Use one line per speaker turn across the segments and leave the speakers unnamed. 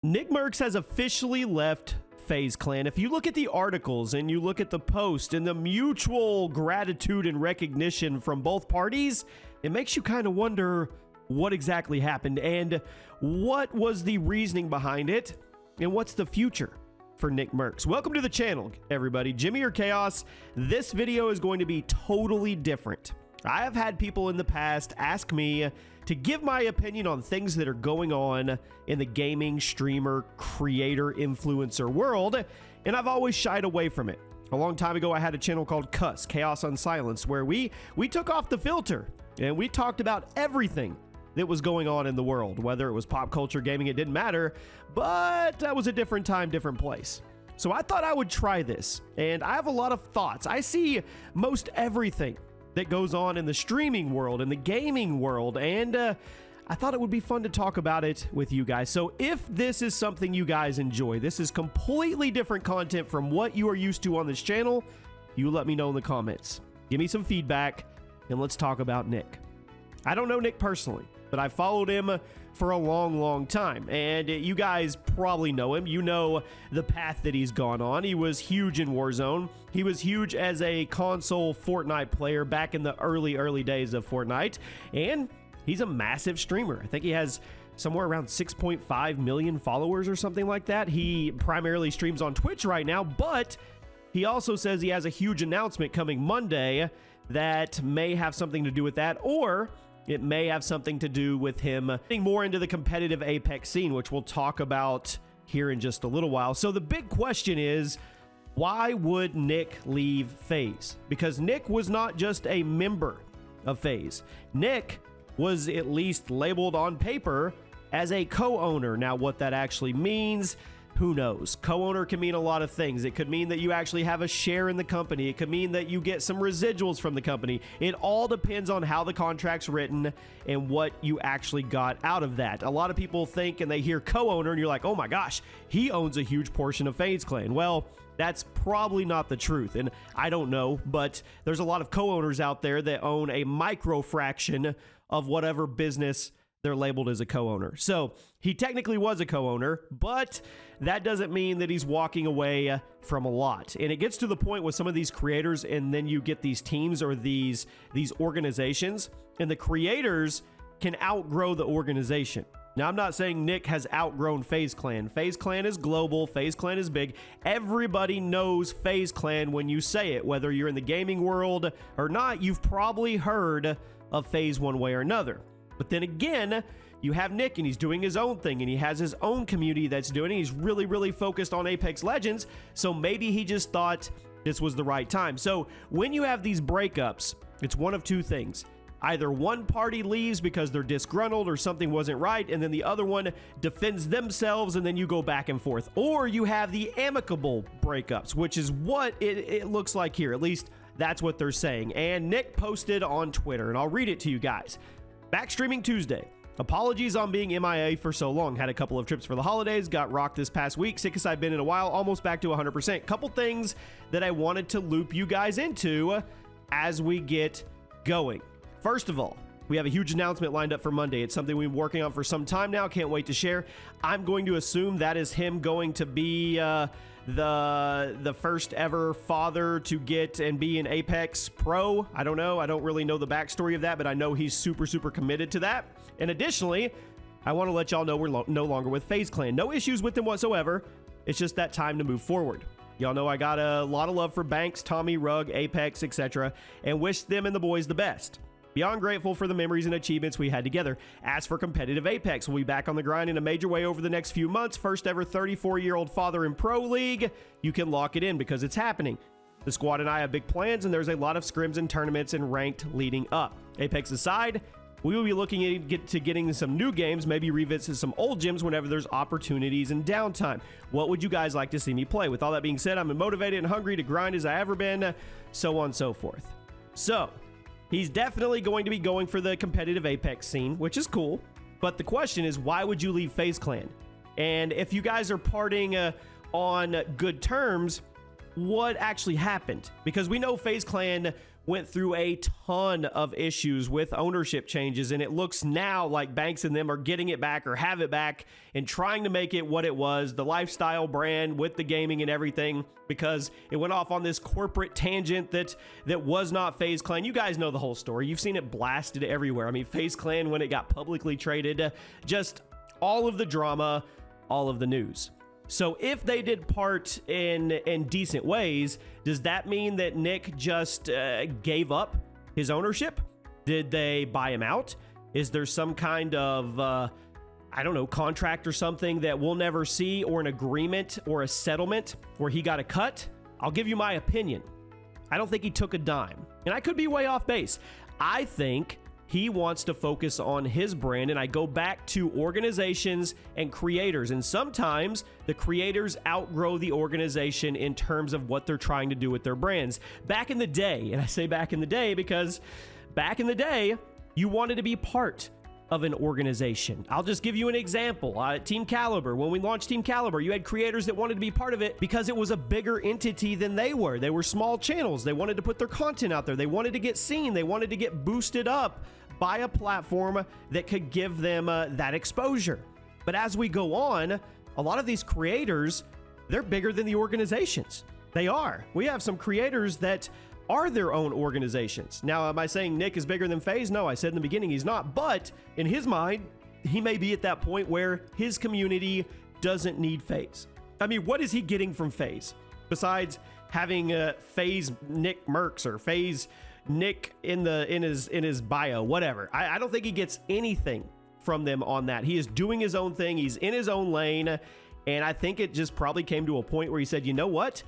NickMercs has officially left Faze Clan. If you look at the articles and you look at the post and the mutual gratitude and recognition from both parties, it makes you kind of wonder what exactly happened and what was the reasoning behind it and what's the future for NickMercs. Welcome to the channel, everybody. Jimmy or Chaos. This video is going to be totally different. I have had people in the past ask me to give my opinion on things that are going on in the gaming, streamer, creator, influencer world, and I've always shied away from it. A long time ago, I had a channel called Cuss, Chaos Unsilenced, where we took off the filter and we talked about everything that was going on in the world, whether it was pop culture, gaming, it didn't matter, but that was a different time, different place. So I thought I would try this, and I have a lot of thoughts. I see most everything that goes on in the streaming world, in the gaming world, and I thought it would be fun to talk about it with you guys. So if this is something you guys enjoy, this is completely different content from what you are used to on this channel, you let me know in the comments. Give me some feedback, and let's talk about Nick. I don't know Nick personally, but I followed him for a long time, and you guys probably know him. You know the path that he's gone on. He was huge in Warzone. He was huge as a console Fortnite player back in the early days of Fortnite, and he's a massive streamer. I think he has somewhere around 6.5 million followers or something like that. He primarily streams on Twitch right now, but he also says he has a huge announcement coming Monday that may have something to do with that, or it may have something to do with him getting more into the competitive Apex scene, which we'll talk about here in just a little while. So the big question is, why would Nick leave Faze? Because Nick was not just a member of Faze. Nick was at least labeled on paper as a co-owner. Now, what that actually means, who knows? Co-owner can mean a lot of things. It could mean that you actually have a share in the company. It could mean that you get some residuals from the company. It all depends on how the contract's written and what you actually got out of that. A lot of people think and they hear co-owner and you're like, oh my gosh, he owns a huge portion of Faze Clan. Well, that's probably not the truth, and I don't know, but there's a lot of co-owners out there that own a micro fraction of whatever business they're labeled as a co-owner. So he technically was a co-owner, but that doesn't mean that he's walking away from a lot. And it gets to the point with some of these creators, and then you get these teams or these organizations, and the creators can outgrow the organization. Now, I'm not saying Nick has outgrown Faze Clan. Faze Clan is global. Faze Clan is big. Everybody knows Faze Clan when you say it. Whether you're in the gaming world or not, you've probably heard of Faze one way or another. But then again, you have Nick, and he's doing his own thing, and he has his own community that's doing it. He's really focused on Apex Legends, so maybe he just thought this was the right time. So when you have these breakups, it's one of two things. Either one party leaves because they're disgruntled or something wasn't right, and then the other one defends themselves, and then you go back and forth. Or you have the amicable breakups, which is what it looks like here. At least that's what they're saying. And Nick posted on Twitter, and I'll read it to you guys. Back streaming Tuesday. Apologies on being MIA for so long. Had a couple of trips for the holidays. Got rocked this past week. Sick as I've been in a while. Almost back to 100%. Couple things that I wanted to loop you guys into as we get going. First of all, we have a huge announcement lined up for Monday. It's something we've been working on for some time now. Can't wait to share. I'm going to assume that is him going to be the first ever father to get and be an Apex Pro. I don't know. I don't really know the backstory of that, but I know he's super committed to that. And additionally, I want to let y'all know we're no longer with Faze Clan. No issues with them whatsoever. It's just that time to move forward. Y'all know I got a lot of love for Banks, Tommy, Rug, Apex, etc., and wish them and the boys the best. Beyond grateful for the memories and achievements we had together. As for competitive Apex, we'll be back on the grind in a major way over the next few months. First ever 34-year-old father in Pro League. You can lock it in because it's happening. The squad and I have big plans, and there's a lot of scrims and tournaments and ranked leading up. Apex aside, we will be looking at getting some new games, maybe revisit some old gyms whenever there's opportunities and downtime. What would you guys like to see me play? With all that being said, I'm as motivated and hungry to grind as I ever been, so on and so forth. So he's definitely going to be going for the competitive Apex scene, which is cool. But the question is, why would you leave Faze Clan? And if you guys are parting on good terms, what actually happened? Because we know Faze Clan went through a ton of issues with ownership changes, and it looks now like Banks and them are getting it back or have it back and trying to make it what it was, the lifestyle brand with the gaming and everything, because it went off on this corporate tangent that was not Faze Clan. You guys know the whole story. You've seen it blasted everywhere. I mean, Faze Clan, when it got publicly traded, just all of the drama, all of the news. So if they did part in decent ways, does that mean that Nick just gave up his ownership? Did they buy him out? Is there some kind of, I don't know, contract or something that we'll never see, or an agreement or a settlement where he got a cut? I'll give you my opinion. I don't think he took a dime, and I could be way off base. I think he wants to focus on his brand, and I go back to organizations and creators, and sometimes the creators outgrow the organization in terms of what they're trying to do with their brands. Back in the day, and I say back in the day because back in the day, you wanted to be part of an organization. I'll just give you an example. Team Caliber, when we launched Team Caliber, you had creators that wanted to be part of it because it was a bigger entity than they were. They were small channels. They wanted to put their content out there. They wanted to get seen. They wanted to get boosted up by a platform that could give them that exposure. But as we go on, a lot of these creators, they're bigger than the organizations. They are. We have some creators that are their own organizations. Now, am I saying Nick is bigger than Faze? No, I said in the beginning he's not. But in his mind, he may be at that point where his community doesn't need Faze. I mean, what is he getting from Faze besides having Faze NickMercs or Faze Nick in his bio, whatever? I don't think he gets anything from them on that. He is doing his own thing. He's in his own lane. And I think it just probably came to a point where he said, you know what?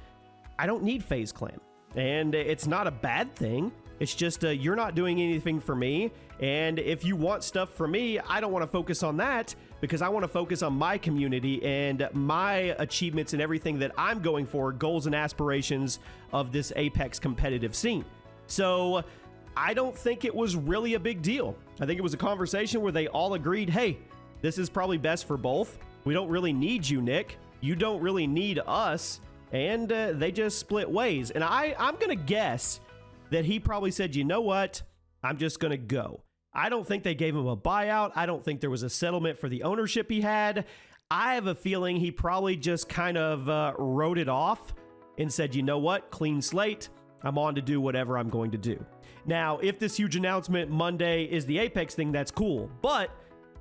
I don't need Faze Clan. And it's not a bad thing. It's just you're not doing anything for me. And if you want stuff from me, I don't want to focus on that because I want to focus on my community and my achievements and everything that I'm going for, goals and aspirations of this Apex competitive scene. So I don't think it was really a big deal. I think it was a conversation where they all agreed, hey, this is probably best for both. We don't really need you, Nick. You don't really need us. And they just split ways. And I'm going to guess that he probably said, you know what? I'm just going to go. I don't think they gave him a buyout. I don't think there was a settlement for the ownership he had. I have a feeling he probably just kind of wrote it off and said, you know what? Clean slate. I'm on to do whatever I'm going to do. Now, if this huge announcement Monday is the Apex thing, that's cool. But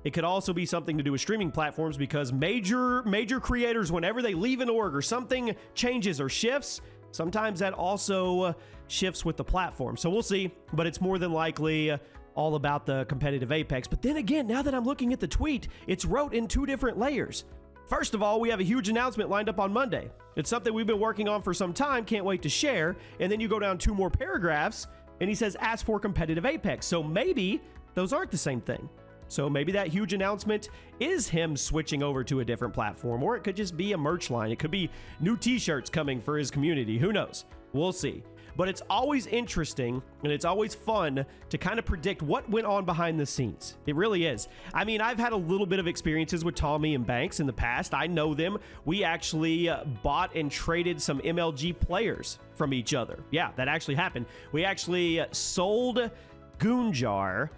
it could also be something to do with streaming platforms because major creators, whenever they leave an org or something changes or shifts, sometimes that also shifts with the platform. So we'll see, but it's more than likely all about the competitive Apex. But then again, now that I'm looking at the tweet, it's wrote in two different layers. First of all, we have a huge announcement lined up on Monday. It's something we've been working on for some time, can't wait to share. And then you go down two more paragraphs, and he says, ask for competitive Apex. So maybe those aren't the same thing. So maybe that huge announcement is him switching over to a different platform, or it could just be a merch line. It could be new t-shirts coming for his community. Who knows? We'll see. But it's always interesting and it's always fun to kind of predict what went on behind the scenes. It really is. I mean, I've had a little bit of experiences with Tommy and Banks in the past. I know them. We actually bought and traded some MLG players from each other. Yeah, that actually happened. We actually sold Goonjar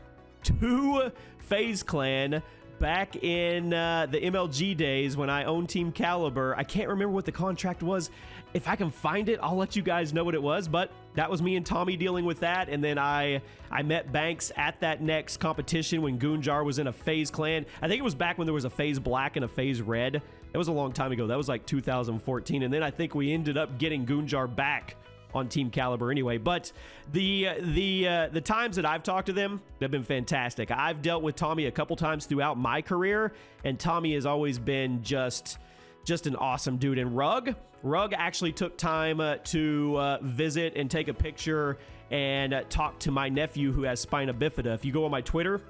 to Faze Clan back in the MLG days when I owned Team Caliber. I can't remember what the contract was. If I can find it, I'll let you guys know what it was, but that was me and Tommy dealing with that. And then I met Banks at that next competition when Goonjar was in a Faze Clan. I think it was back when there was a Faze Black and a Faze Red. It was a long time ago. That was like 2014. And then I think we ended up getting Goonjar back on Team Caliber anyway. But the times that I've talked to them, they've been fantastic. I've dealt with Tommy a couple times throughout my career, and Tommy has always been just an awesome dude. And Rug actually took time to visit and take a picture and talk to my nephew who has spina bifida. If you go on my Twitter,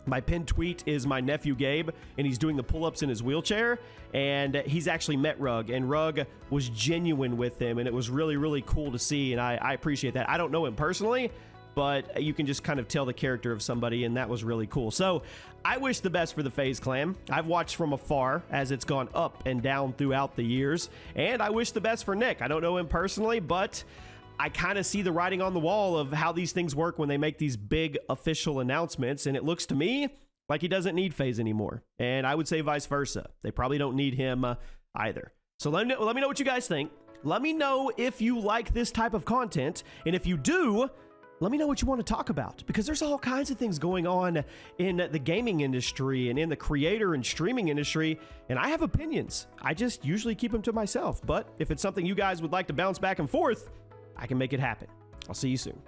my pinned tweet is my nephew Gabe, and he's doing the pull-ups in his wheelchair, and he's actually met Rug, and Rug was genuine with him, and it was really, really cool to see, and I appreciate that. I don't know him personally, but you can just kind of tell the character of somebody, and that was really cool. So I wish the best for the Faze Clan. I've watched from afar as it's gone up and down throughout the years, and I wish the best for Nick. I don't know him personally, but I kind of see the writing on the wall of how these things work when they make these big official announcements, and it looks to me like he doesn't need Faze anymore. And I would say vice versa. They probably don't need him either. So let me know what you guys think. Let me know if you like this type of content, and if you do, let me know what you want to talk about, because there's all kinds of things going on in the gaming industry and in the creator and streaming industry, and I have opinions. I just usually keep them to myself, but if it's something you guys would like to bounce back and forth, I can make it happen. I'll see you soon.